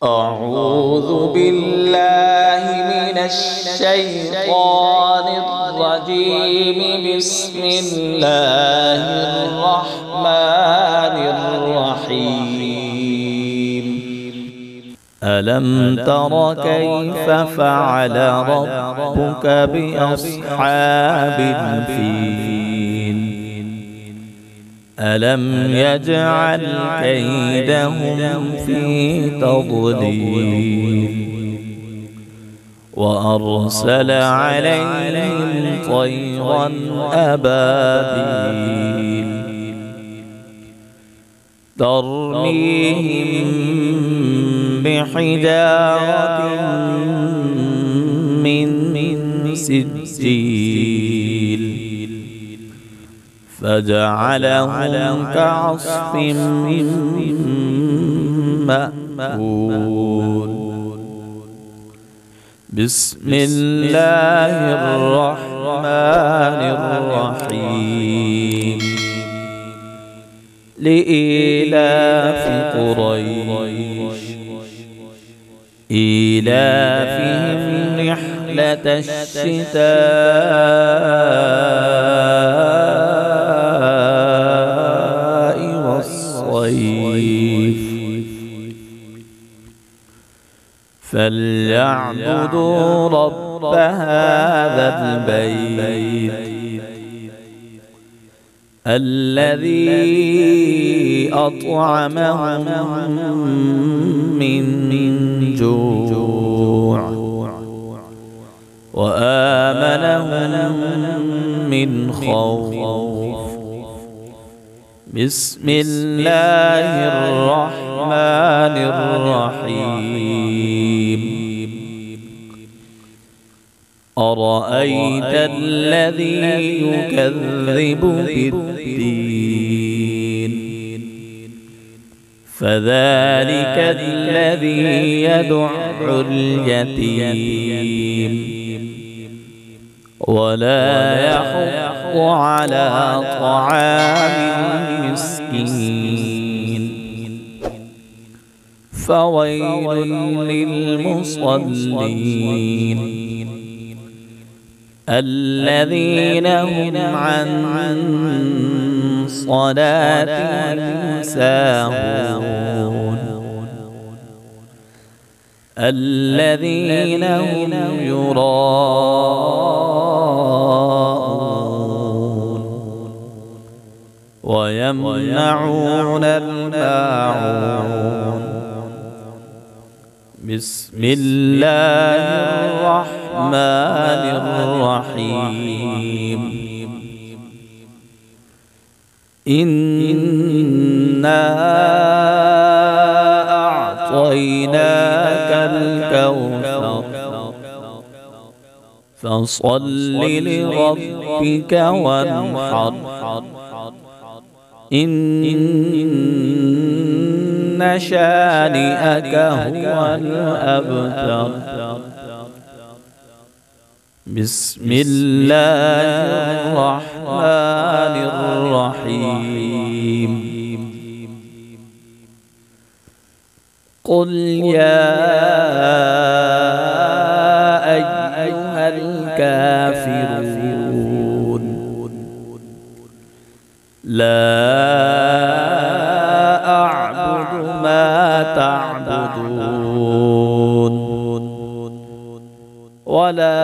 أعوذ بالله من الشيطان الرجيم. بسم الله الرحمن الرحيم. ألم تر كيف فعل ربك بأصحاب الفيل؟ ألم يجعل كيدهم في تضليل وأرسل عليهم طيرا أبابيل ترميهم بحجارة من سجيل فجعلهم كعصف مأكول. بسم الله الرحمن الرحيم. لإيلاف قريش إيلافهم رحلة الشتاء والصيف فليعبدوا رب هذا البيت الذي أطعمهم من جوع وآمنهم من خوف. بسم الله الرحمن الرحيم. أرأيت الذي يكذب بالدين فذلك الذي يدع اليتيم ولا يحض على طعام المسكين فويل للمصلين الذين هم عن صلاتهم ساهون الذين هم يراءون ويمنعون الماعون. بسم الله الرحمن الرحيم. إنا أعطيناك الكوثر فصل لربك وانحر إن شانئك هو الأبتر. بسم الله الرحمن الرحيم. قل يا أيها الكافرون لا أعبد ما تعبدون ولا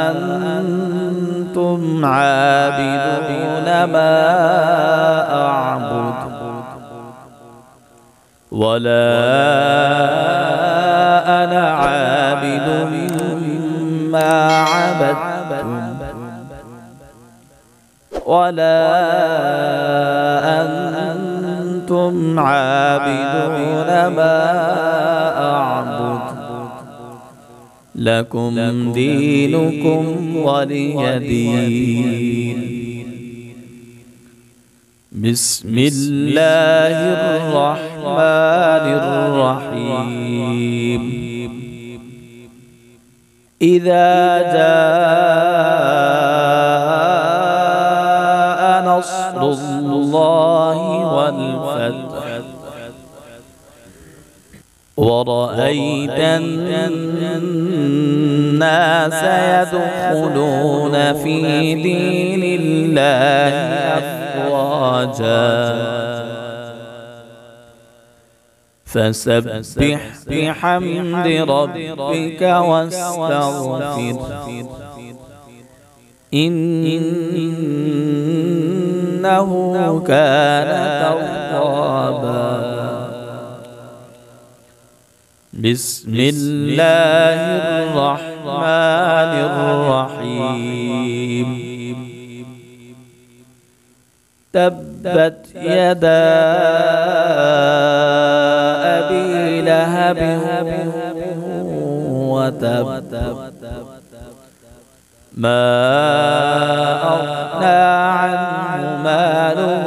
أنتم عابدون ما أعبد ولا أنا عابد ما عبدتم ولا أنتم عابدون ما أعبد لكم دينكم ولي دين. بسم الله الرحمن الرحيم. إذا جاء نصر الله والفتح ورأيت الناس يدخلون في دين الله أفواجا فسبح بحمد ربك واستغفر إنه كان توابا. بسم الله الرحمن الرحيم. تبت يدا أبي لهب وتب ما أغنى عنه ماله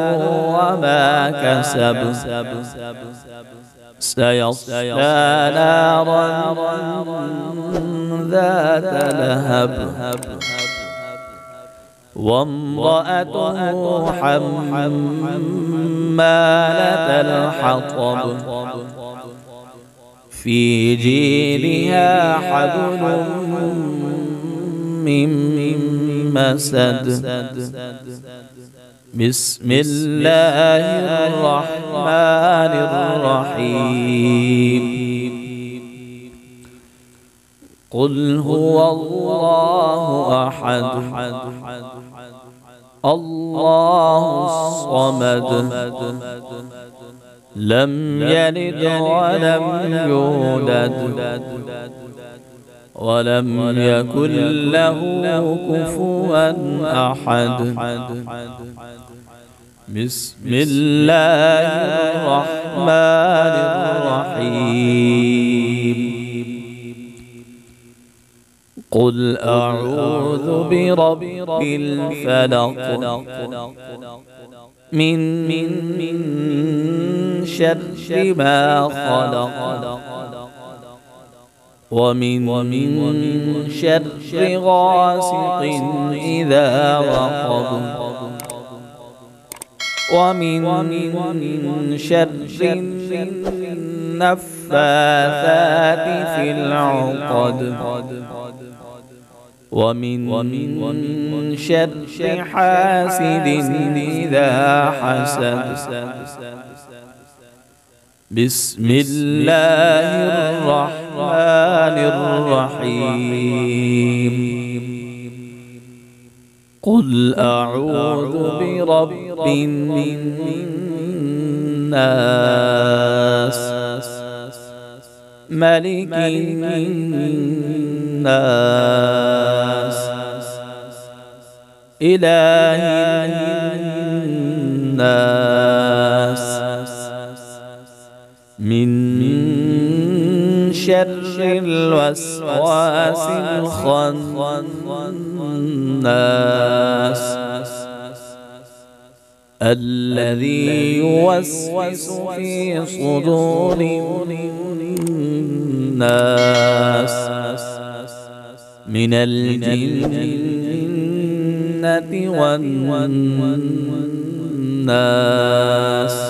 وما كسب سيصلى نارا ذات لهب وامرأته حمالة الحطب في جيدها حبل من مسد. بسم الله الرحمن الرحيم. قل هو الله أحد الله الصمد لم يلد ولم يولد ولم يكن له كفوا أحد. بسم الله الرحمن الرحيم. قل أعوذ برب الفلق من شر ما خلق ومن شر غاسق إذا وقب ومن شر النفاثات في العقد ومن شر حاسد إذا حسد. بسم الله الرحمن الرحيم. قل أعوذ برب الناس ملك الناس إله الناس من شر الوسواس الخناس الذي يوسوس في صدور الناس من الجنة والناس.